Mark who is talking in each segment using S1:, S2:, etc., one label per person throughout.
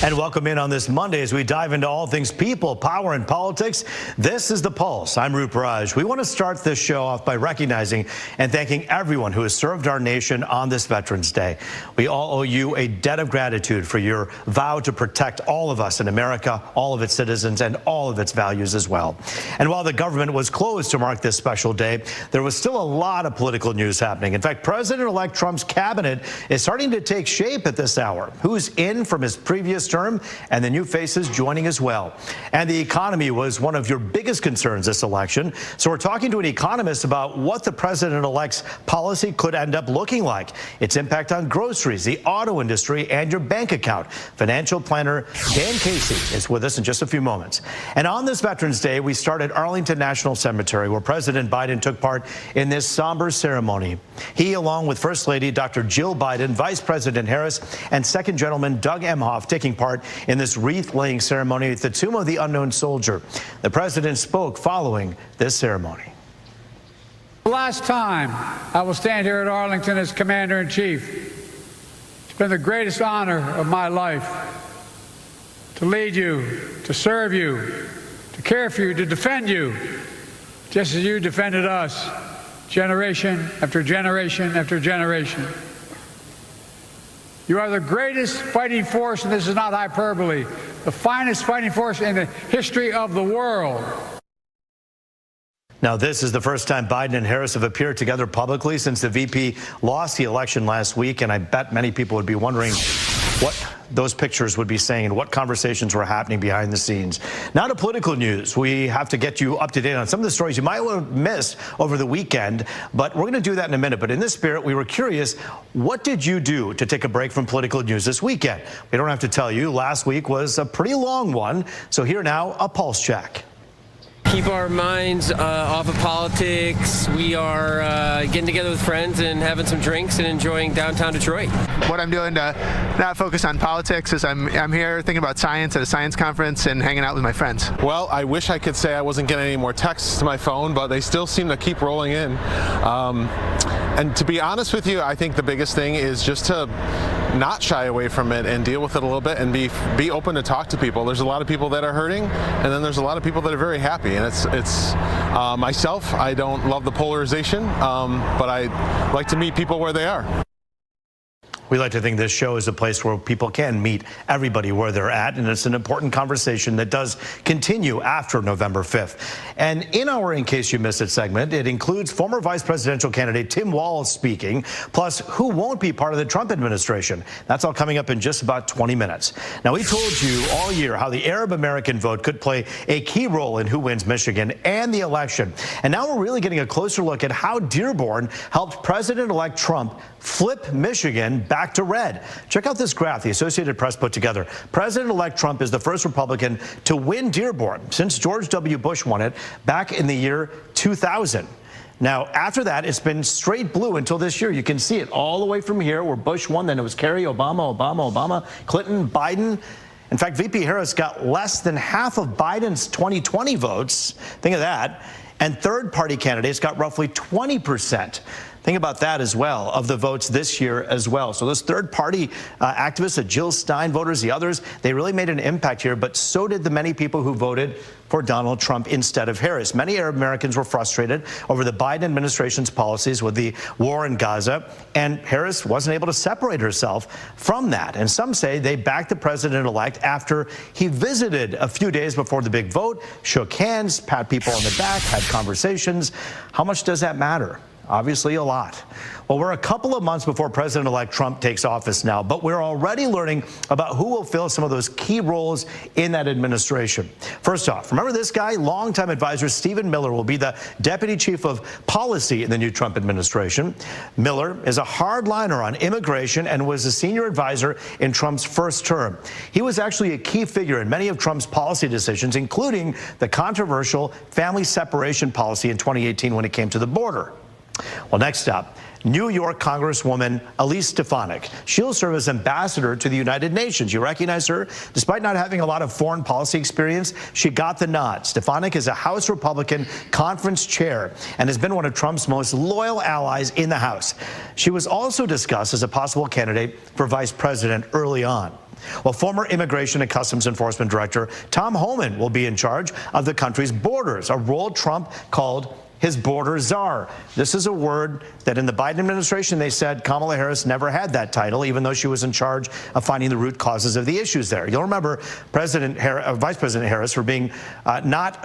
S1: And welcome in on this Monday as we dive into all things people, power, and politics. This is The Pulse. I'm Roop Raj. We want to start this show off by recognizing and thanking everyone who has served our nation on this Veterans Day. We all owe you a debt of gratitude for your vow to protect all of us in America, all of its citizens, and all of its values as well. And while the government was closed to mark this special day, there was still a lot of political news happening. In fact, President-elect Trump's cabinet is starting to take shape at this hour. Who's in from his previous term, and the new faces joining as well. And the economy was one of your biggest concerns this election. So we're talking to an economist about what the president-elect's policy could end up looking like, its impact on groceries, the auto industry, and your bank account. Financial planner Dan Casey is with us in just a few moments. And on this Veterans Day, we start at Arlington National Cemetery, where President Biden took part in this somber ceremony. He, along with First Lady Dr. Jill Biden, Vice President Harris, and Second Gentleman Doug Emhoff taking part in this wreath-laying ceremony at the Tomb of the Unknown Soldier. The president spoke following this ceremony.
S2: The last time I will stand here at Arlington as Commander-in-Chief. It's been the greatest honor of my life to lead you, to serve you, to care for you, to defend you, just as you defended us, generation after generation after generation. You are the greatest fighting force, and this is not hyperbole, the finest fighting force in the history of the world.
S1: Now, this is the first time Biden and Harris have appeared together publicly since the VP lost the election last week, and I bet many people would be wondering what those pictures would be saying and what conversations were happening behind the scenes. Now to political news. We have to get you up to date on some of the stories you might have missed over the weekend, but we're going to do that in a minute. But in this spirit, we were curious, what did you do to take a break from political news this weekend? We don't have to tell you. Last week was a pretty long one. So here now, a pulse check.
S3: Keep our minds off of politics. We are getting together with friends and having some drinks and enjoying downtown Detroit.
S4: What I'm doing to not focus on politics is I'm here thinking about science at a science conference and hanging out with my friends.
S5: Well, I wish I could say I wasn't getting any more texts to my phone, but they still seem to keep rolling in. And to be honest with you, I think the biggest thing is just to not shy away from it and deal with it a little bit and be open to talk to people. There's a lot of people that are hurting, and then there's a lot of people that are very happy. And it's myself, I don't love the polarization, but I like to meet people where they are.
S1: We like to think this show is a place where people can meet everybody where they're at, and it's an important conversation that does continue after November 5th. And in our In Case You Missed It segment, it includes former vice presidential candidate Tim Walz speaking, plus who won't be part of the Trump administration. That's all coming up in just about 20 minutes. Now, we told you all year how the Arab American vote could play a key role in who wins Michigan and the election. And now we're really getting a closer look at how Dearborn helped President-elect Trump flip Michigan back to red. Check out this graph the Associated Press put together. President-elect Trump is the first Republican to win Dearborn since George W. Bush won it back in the year 2000. Now, after that, it's been straight blue until this year. You can see it all the way from here where Bush won. Then it was Kerry, Obama, Clinton, Biden. In fact, VP Harris got less than half of Biden's 2020 votes. Think of that. And third-party candidates got roughly 20%. Think about that as well, of the votes this year as well. So those third-party activists, the Jill Stein voters, the others, they really made an impact here, but so did the many people who voted for Donald Trump instead of Harris. Many Arab Americans were frustrated over the Biden administration's policies with the war in Gaza, and Harris wasn't able to separate herself from that. And some say they backed the president-elect after he visited a few days before the big vote, shook hands, pat people on the back, had conversations. How much does that matter? Obviously a lot. Well, we're a couple of months before President-elect Trump takes office now, but we're already learning about who will fill some of those key roles in that administration. First off, remember this guy? Longtime advisor Stephen Miller will be the deputy chief of policy in the new Trump administration. Miller is a hardliner on immigration and was a senior advisor in Trump's first term. He was actually a key figure in many of Trump's policy decisions, including the controversial family separation policy in 2018 when it came to the border. Well, next up, New York Congresswoman Elise Stefanik. She'll serve as ambassador to the United Nations. You recognize her? Despite not having a lot of foreign policy experience, she got the nod. Stefanik is a House Republican conference chair and has been one of Trump's most loyal allies in the House. She was also discussed as a possible candidate for vice president early on. Well, former Immigration and Customs Enforcement Director Tom Homan will be in charge of the country's borders, a role Trump called his border czar. This is a word that in the Biden administration, they said Kamala Harris never had that title, even though she was in charge of finding the root causes of the issues there. You'll remember Vice President Harris for being not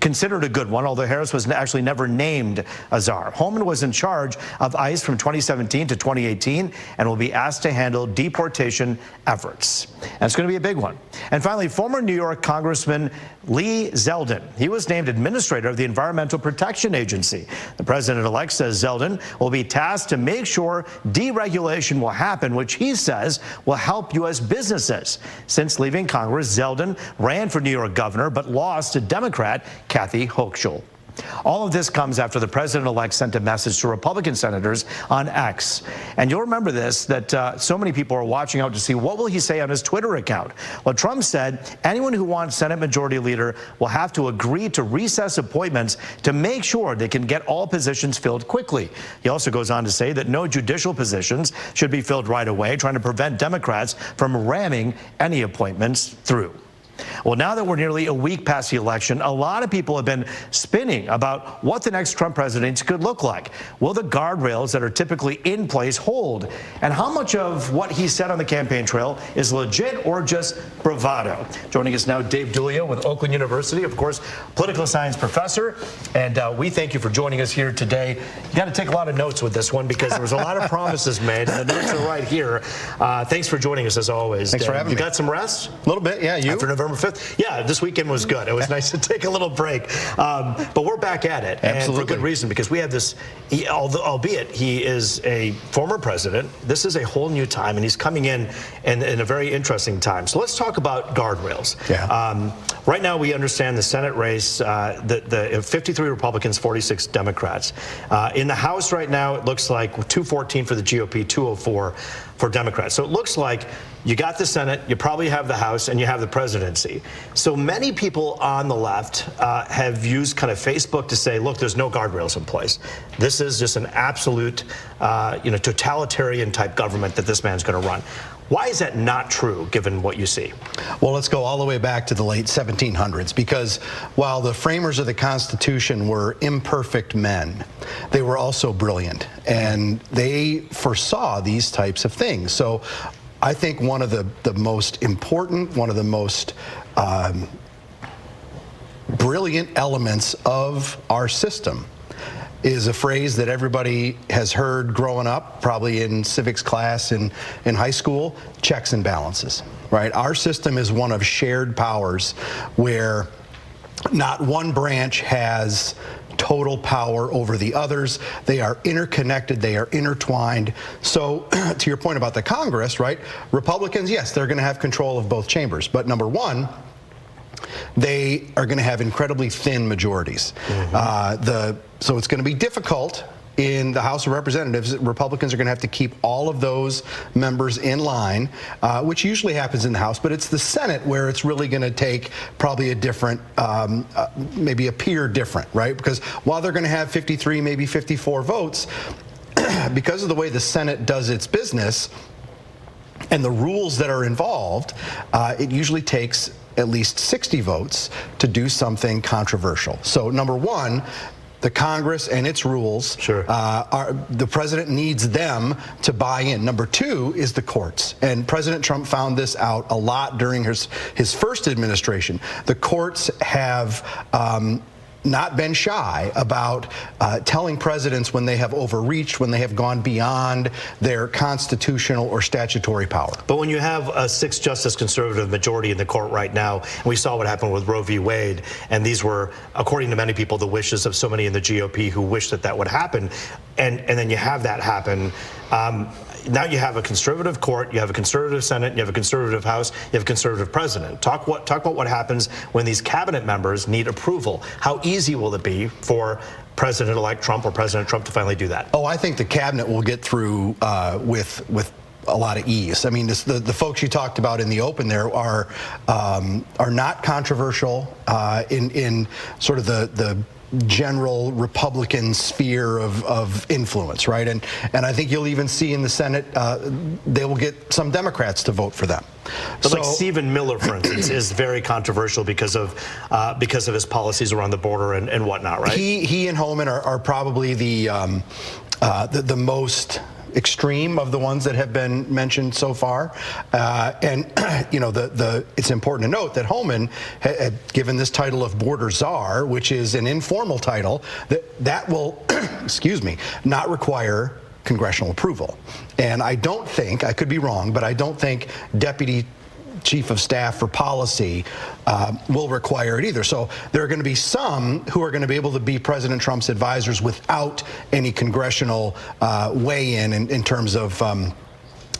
S1: considered a good one, although Harris was actually never named a czar. Homan was in charge of ICE from 2017 to 2018 and will be asked to handle deportation efforts. And it's going to be a big one. And finally, former New York Congressman Lee Zeldin. He was named administrator of the Environmental Protection Agency. The president-elect says Zeldin will be tasked to make sure deregulation will happen, which he says will help U.S. businesses. Since leaving Congress, Zeldin ran for New York governor but lost to Democrat Kathy Hochul. All of this comes after the president-elect sent a message to Republican senators on X. And you'll remember this, that so many people are watching out to see what will he say on his Twitter account. Well, Trump said anyone who wants Senate Majority Leader will have to agree to recess appointments to make sure they can get all positions filled quickly. He also goes on to say that no judicial positions should be filled right away, trying to prevent Democrats from ramming any appointments through. Well, now that we're nearly a week past the election, a lot of people have been spinning about what the next Trump presidency could look like. Will the guardrails that are typically in place hold? And how much of what he said on the campaign trail is legit or just bravado? Joining us now, Dave D'Elia with Oakland University, of course, political science professor. And we thank you for joining us here today. You got to take a lot of notes with this one because there was a lot of promises made, and the notes are right here. Thanks for joining us as always.
S6: Thanks for having me.
S1: You got some rest?
S6: A little bit, yeah. You?
S1: After November 5th? Yeah, this weekend was good. It was nice to take a little break. But we're back at it.
S6: Absolutely.
S1: And for good reason, because we have this, albeit he is a former president, this is a whole new time, and he's coming in a very interesting time. So let's talk about guardrails.
S6: Yeah.
S1: Right now, we understand the Senate race, the 53 Republicans, 46 Democrats. In the House right now, it looks like 214 for the GOP, 204 for Democrats. So it looks like you got the Senate, you probably have the House, and you have the presidency. So many people on the left have used kind of Facebook to say, look, there's no guardrails in place. This is just an absolute, totalitarian type government that this man's going to run. Why is that not true, given what you see?
S6: Well, let's go all the way back to the late 1700s, because while the framers of the Constitution were imperfect men, they were also brilliant, and they foresaw these types of things. So I think one of the most important, one of the most brilliant elements of our system is a phrase that everybody has heard growing up, probably in civics class in high school: checks and balances, right? Our system is one of shared powers where not one branch has total power over the others. They are interconnected, they are intertwined. So to your point about the Congress, right? Republicans, yes, they're going to have control of both chambers, but number one, they are going to have incredibly thin majorities. So it's going to be difficult in the House of Representatives. Republicans are going to have to keep all of those members in line, which usually happens in the House, but it's the Senate where it's really going to take probably a different, maybe appear different, right? Because while they're going to have 53, maybe 54 votes, because of the way the Senate does its business and the rules that are involved, it usually takes at least 60 votes to do something controversial. So number one, the Congress and its rules, the president needs them to buy in. Number two is the courts. And President Trump found this out a lot during his first administration. The courts have not been shy about telling presidents when they have overreached, when they have gone beyond their constitutional or statutory power.
S1: But when you have a 6-justice conservative majority in the court right now, and we saw what happened with Roe v. Wade, and these were, according to many people, the wishes of so many in the GOP who wish that that would happen, and then you have that happen, now you have a conservative court, you have a conservative Senate, you have a conservative House, you have a conservative president. Talk about what happens when these cabinet members need approval. How easy will it be for President-elect Trump or President Trump to finally do that?
S6: Oh, I think the cabinet will get through with a lot of ease. I mean, the folks you talked about in the open there are not controversial in sort of the general Republican sphere of influence, right? And I think you'll even see in the Senate they will get some Democrats to vote for them.
S1: But like Stephen Miller, for instance, is very controversial because of his policies around the border and whatnot, right?
S6: He and Homan are probably the most extreme of the ones that have been mentioned so far, and you know, it's important to note that Homan had given this title of border czar, which is an informal title that will, excuse me, not require congressional approval. And I don't think, I could be wrong, but I don't think Deputy Chief of Staff for Policy will require it either. So there are going to be some who are going to be able to be President Trump's advisors without any congressional weigh-in in terms of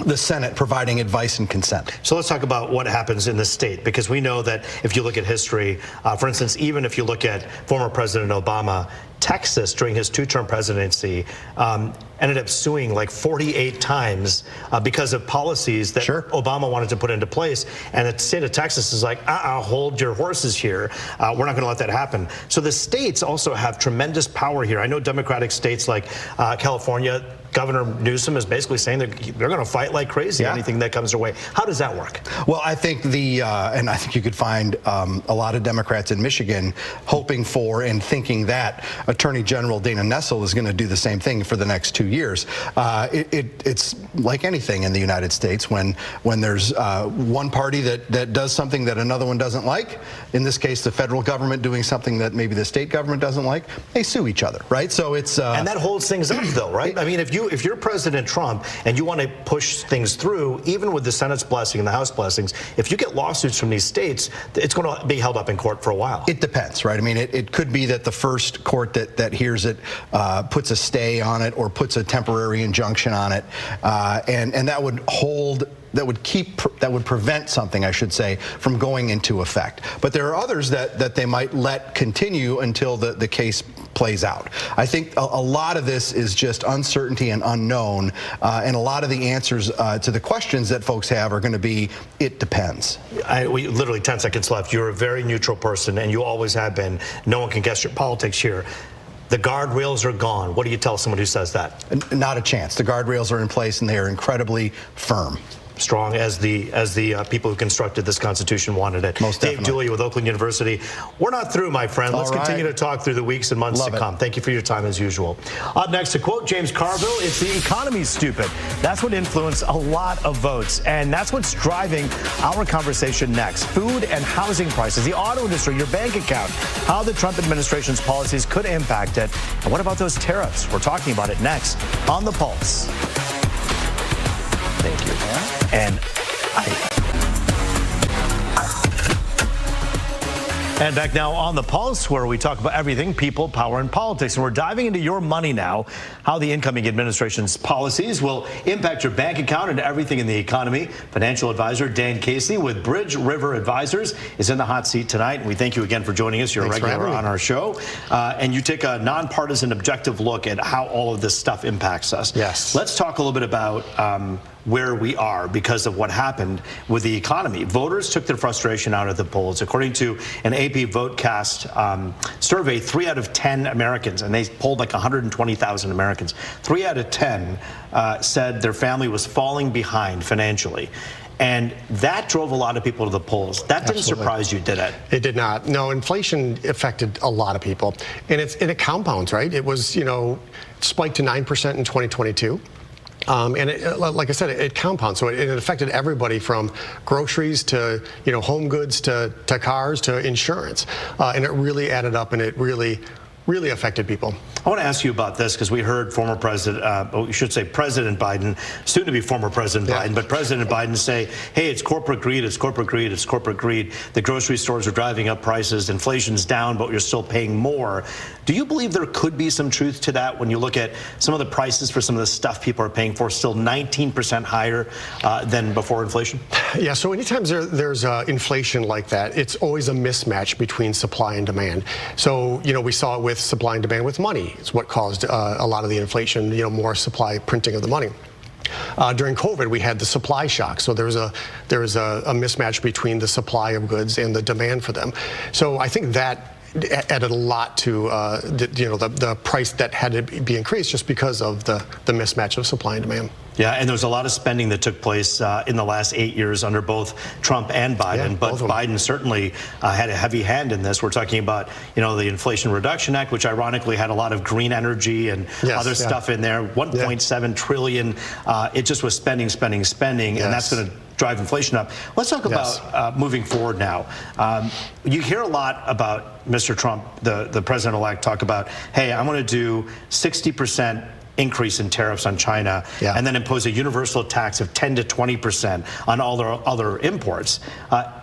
S6: the Senate providing advice and consent.
S1: So let's talk about what happens in the state, because we know that if you look at history, for instance, even if you look at former President Obama, Texas during his two-term presidency ended up suing like 48 times because of policies that Obama wanted to put into place. And the state of Texas is like, hold your horses here. We're not going to let that happen. So the states also have tremendous power here. I know Democratic states like California, Governor Newsom is basically saying they're going to fight like crazy anything that comes their way. How does that work?
S6: Well, I think and I think you could find a lot of Democrats in Michigan hoping for and thinking that Attorney General Dana Nessel is going to do the same thing for the next 2 years. It's like anything in the United States when there's one party that does something that another one doesn't like. In this case, the federal government doing something that maybe the state government doesn't like. They sue each other, right? So it's
S1: and that holds things up, though, right? I mean, if you're President Trump and you want to push things through, even with the Senate's blessing and the House blessings, if you get lawsuits from these states, it's going to be held up in court for a while.
S6: It depends, right? I mean, it could be that the first court that hears it puts a stay on it or puts a temporary injunction on it, and that would hold. That would prevent something, I should say, from going into effect. But there are others that they might let continue until the case plays out. I think a lot of this is just uncertainty and unknown, and a lot of the answers to the questions that folks have are going to be, it depends.
S1: We literally 10 seconds left. You're a very neutral person, and you always have been. No one can guess your politics here. The guardrails are gone. What do you tell someone who says that?
S6: Not a chance. The guardrails are in place, and they are incredibly firm.
S1: Strong as the people who constructed this Constitution wanted it.
S6: Most definitely.
S1: Dave Dooley with Oakland University. We're not through, my friend. Let's continue to talk through the weeks and months to come. Thank you for your time as usual. Up next, to quote James Carville, it's the economy's stupid. That's what influenced a lot of votes, and that's what's driving our conversation next. Food and housing prices, the auto industry, your bank account, how the Trump administration's policies could impact it, and what about those tariffs? We're talking about it next on The Pulse. Thank you. And back now on The Pulse, where we talk about everything, people, power, and politics. And we're diving into your money now, how the incoming administration's policies will impact your bank account and everything in the economy. Financial advisor Dan Casey with Bridge River Advisors is in the hot seat tonight. And we thank you again for joining us. You're a regular on our show. And you take a nonpartisan, objective look at how all of this stuff impacts us.
S7: Yes.
S1: Let's talk a little bit about where we are because of what happened with the economy. Voters took their frustration out at the polls. According to an AP VoteCast survey, 3 out of 10 Americans, and they polled like 120,000 Americans, 3 out of 10 said their family was falling behind financially. And that drove a lot of people to the polls. That didn't surprise you, did it?
S7: It did not. No, inflation affected a lot of people. And it compounds, right? It was, spiked to 9% in 2022. And like I said, it compounds. So it affected everybody from groceries to, home goods to cars to insurance. And it really added up, and it really really affected people.
S1: I want to ask you about this because we heard former President, we should say President Biden, soon to be former President Biden, but President Biden say, hey, it's corporate greed, it's corporate greed, it's corporate greed. The grocery stores are driving up prices, inflation's down, but you're still paying more. Do you believe there could be some truth to that when you look at some of the prices for some of the stuff people are paying for, still 19% higher than before inflation?
S7: Yeah, so anytime there's inflation like that, it's always a mismatch between supply and demand. So, you know, we saw it with supply and demand with money. It's what caused a lot of the inflation, you know, more supply printing of the money. During COVID, we had the supply shock, so there was a mismatch between the supply of goods and the demand for them. So I think that added a lot to the price that had to be increased just because of the mismatch of supply and demand.
S1: Yeah, and there was a lot of spending that took place in the last 8 years under both Trump and Biden.
S7: Yeah,
S1: but Biden certainly had a heavy hand in this. We're talking about, you know, the Inflation Reduction Act, which ironically had a lot of green energy and other stuff in there. 1.7 trillion. It just was spending, and that's going to drive inflation up. Let's talk about moving forward now. You hear a lot about Mr. Trump, the president-elect, talk about, hey, I want to do 60% increase in tariffs on China and then impose a universal tax of 10 to 20% on all their other imports.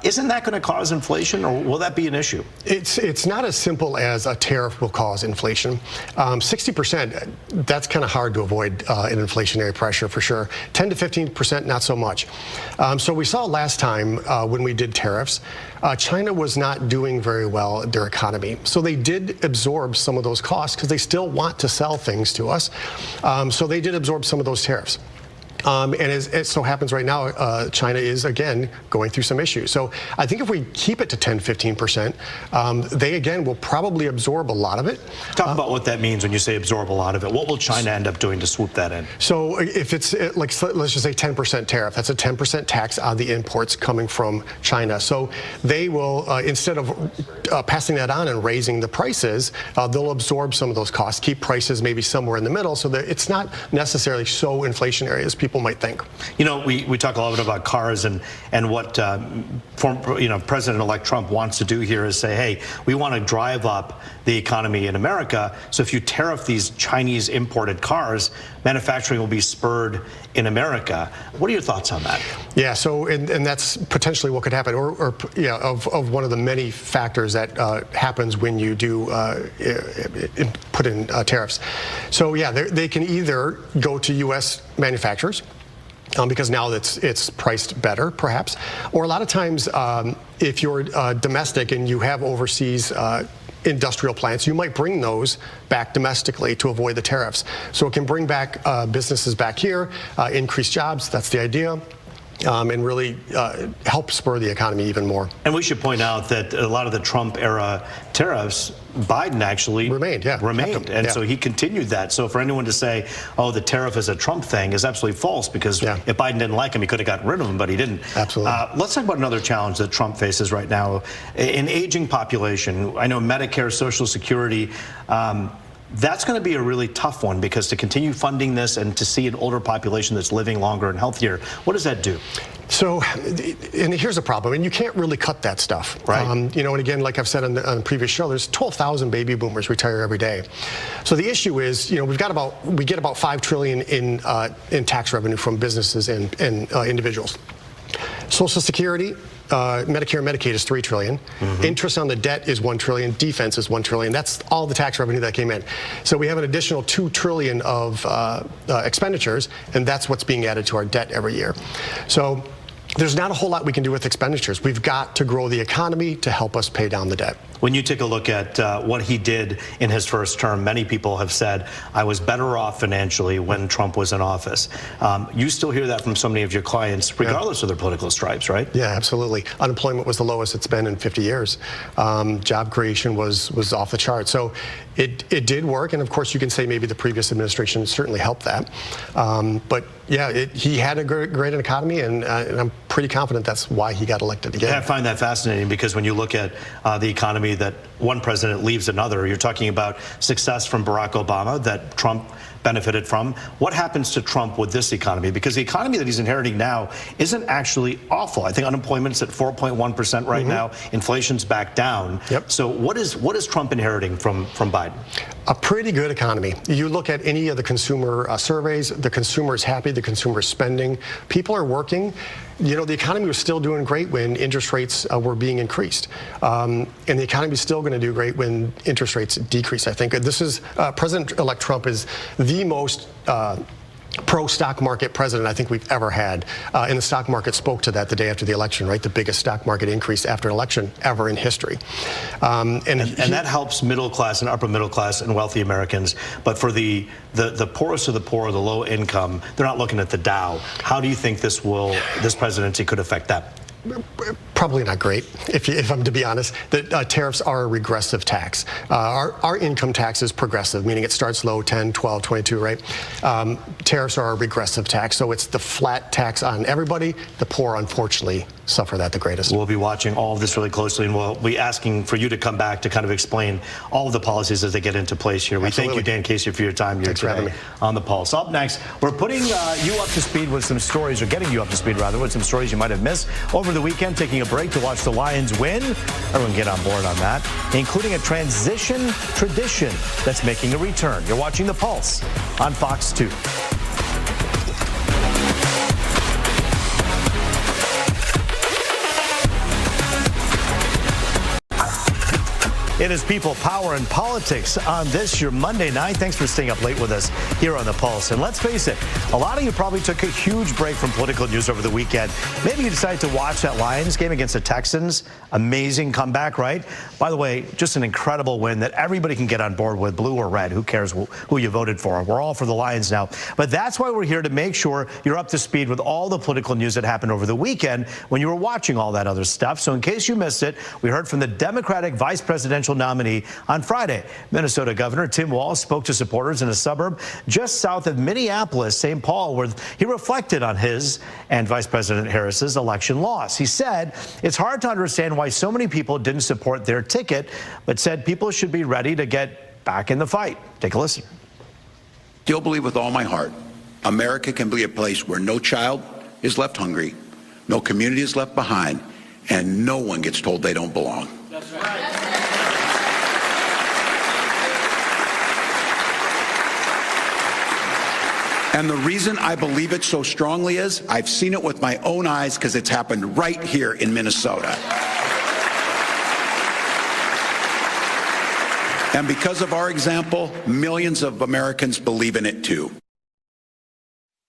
S1: Isn't that going to cause inflation, or will that be an issue?
S7: It's not as simple as a tariff will cause inflation. 60%, that's kind of hard to avoid an inflationary pressure for sure. 10 to 15%, not so much. So we saw last time when we did tariffs, China was not doing very well at their economy. So they did absorb some of those costs because they still want to sell things to us. So they did absorb some of those tariffs. And as it so happens right now, China is, again, going through some issues. So I think if we keep it to 10, 15%, they, again, will probably absorb a lot of it.
S1: Talk about what that means when you say absorb a lot of it. What will China end up doing to swoop that in?
S7: So if it's, like, let's just say 10% tariff, that's a 10% tax on the imports coming from China. So they will, instead of passing that on and raising the prices, they'll absorb some of those costs, keep prices maybe somewhere in the middle so that it's not necessarily so inflationary as people might think.
S1: You know, we talk a lot about cars and what President-elect Trump wants to do here is say, hey, we want to drive up the economy in America. So if you tariff these Chinese imported cars, manufacturing will be spurred in America. What are your thoughts on that?
S7: Yeah, so and that's potentially what could happen, or of one of the many factors that happens when you do put in tariffs. So yeah, they can either go to U.S. manufacturers, because now it's priced better, perhaps. Or a lot of times, if you're domestic and you have overseas industrial plants, you might bring those back domestically to avoid the tariffs. So it can bring back businesses back here, increase jobs, that's the idea. And really help spur the economy even more.
S1: And we should point out that a lot of the Trump-era tariffs, Biden actually remained. And so he continued that. So for anyone to say, oh, the tariff is a Trump thing is absolutely false, because if Biden didn't like him, he could have gotten rid of him, but he didn't.
S7: Absolutely.
S1: Let's talk about another challenge that Trump faces right now. An aging population. I know Medicare, Social Security, that's going to be a really tough one, because to continue funding this and to see an older population that's living longer and healthier, what does that do?
S7: So, and here's the problem, and you can't really cut that stuff,
S1: right?
S7: You know, and again, like I've said on the previous show, there's 12,000 baby boomers retire every day. So the issue is, you know, we get about $5 trillion in tax revenue from businesses and individuals. Social Security, Medicare and Medicaid is $3 trillion. Interest on the debt is $1 trillion. Defense is $1 trillion. That's all the tax revenue that came in. So we have an additional $2 trillion of expenditures, and that's what's being added to our debt every year. So there's not a whole lot we can do with expenditures. We've got to grow the economy to help us pay down the debt.
S1: When you take a look at what he did in his first term, many people have said, I was better off financially when Trump was in office. You still hear that from so many of your clients, regardless of their political stripes, right?
S7: Yeah, absolutely. Unemployment was the lowest it's been in 50 years. Job creation was off the chart. So it did work, and of course you can say maybe the previous administration certainly helped that. But yeah, he had a great economy, and I'm pretty confident that's why he got elected again.
S1: Yeah, I find that fascinating, because when you look at the economy, that one president leaves another. You're talking about success from Barack Obama that Trump benefited from. What happens to Trump with this economy? Because the economy that he's inheriting now isn't actually awful. I think unemployment's at 4.1% right now. Inflation's back down.
S7: Yep.
S1: So what is Trump inheriting from Biden?
S7: A pretty good economy. You look at any of the consumer surveys, the consumer is happy, the consumer is spending, people are working. You know, the economy was still doing great when interest rates were being increased. And the economy is still going to do great when interest rates decrease. I think this is, President-elect Trump is the most pro-stock market president I think we've ever had. And the stock market spoke to that the day after the election, right? The biggest stock market increase after an election ever in history. And
S1: that helps middle class and upper middle class and wealthy Americans. But for the poorest of the poor, the low income, they're not looking at the Dow. How do you think this presidency could affect that?
S7: Probably not great, if I'm to be honest. The tariffs are a regressive tax. Our income tax is progressive, meaning it starts low, 10, 12, 22, right? Tariffs are a regressive tax, so it's the flat tax on everybody. The poor, unfortunately, suffer that the greatest.
S1: We'll be watching all of this really closely, and we'll be asking for you to come back to kind of explain all of the policies as they get into place here. We thank you, Dan Casey, for your time here today on The Pulse. Up next, we're putting you up to speed with some stories, or getting you up to speed, rather, with some stories you might have missed over the weekend, taking a break to watch the Lions win. Everyone get on board on that, including a transition tradition that's making a return. You're watching The Pulse on Fox 2. It is People, Power, and Politics on this, your Monday night. Thanks for staying up late with us here on The Pulse. And let's face it, a lot of you probably took a huge break from political news over the weekend. Maybe you decided to watch that Lions game against the Texans. Amazing comeback, right? By the way, just an incredible win that everybody can get on board with, blue or red. Who cares who you voted for? We're all for the Lions now. But that's why we're here, to make sure you're up to speed with all the political news that happened over the weekend when you were watching all that other stuff. So in case you missed it, we heard from the Democratic vice presidential nominee on Friday. Minnesota Governor Tim Walz spoke to supporters in a suburb just south of Minneapolis, St. Paul, where he reflected on his and Vice President Harris's election loss. He said it's hard to understand why so many people didn't support their ticket, but said people should be ready to get back in the fight. Take a listen.
S8: Still believe with all my heart, America can be a place where no child is left hungry, no community is left behind, and no one gets told they don't belong. That's right. And the reason I believe it so strongly is I've seen it with my own eyes, because it's happened right here in Minnesota. And because of our example, millions of Americans believe in it too.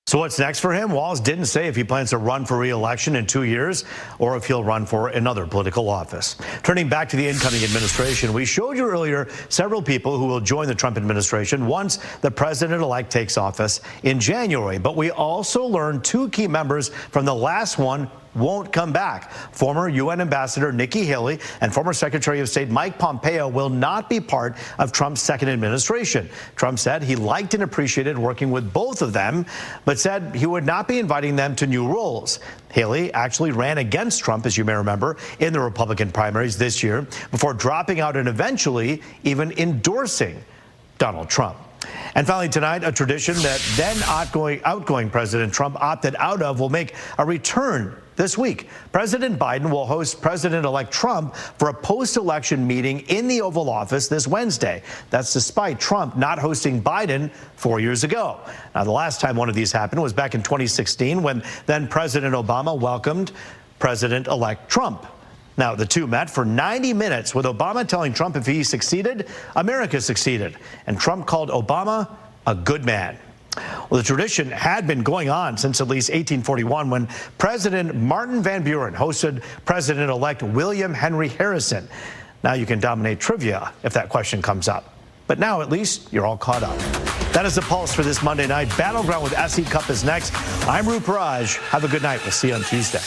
S1: So what's next for him? Walz didn't say if he plans to run for re-election in 2 years or if he'll run for another political office. Turning back to the incoming administration, we showed you earlier several people who will join the Trump administration once the president-elect takes office in January. But we also learned two key members from the last one won't come back. Former UN Ambassador Nikki Haley and former Secretary of State Mike Pompeo will not be part of Trump's second administration. Trump said he liked and appreciated working with both of them, but said he would not be inviting them to new roles. Haley actually ran against Trump, as you may remember, in the Republican primaries this year before dropping out and eventually even endorsing Donald Trump. And finally tonight, a tradition that then outgoing President Trump opted out of will make a return this week. President Biden will host President-elect Trump for a post-election meeting in the Oval Office this Wednesday. That's despite Trump not hosting Biden 4 years ago. Now, the last time one of these happened was back in 2016 when then President Obama welcomed President-elect Trump. Now, the two met for 90 minutes, with Obama telling Trump if he succeeded, America succeeded. And Trump called Obama a good man. Well, the tradition had been going on since at least 1841, when President Martin Van Buren hosted President-elect William Henry Harrison. Now you can dominate trivia if that question comes up. But now at least you're all caught up. That is The Pulse for this Monday night. Battleground with SE Cup is next. I'm Rup Raj. Have a good night. We'll see you on Tuesday.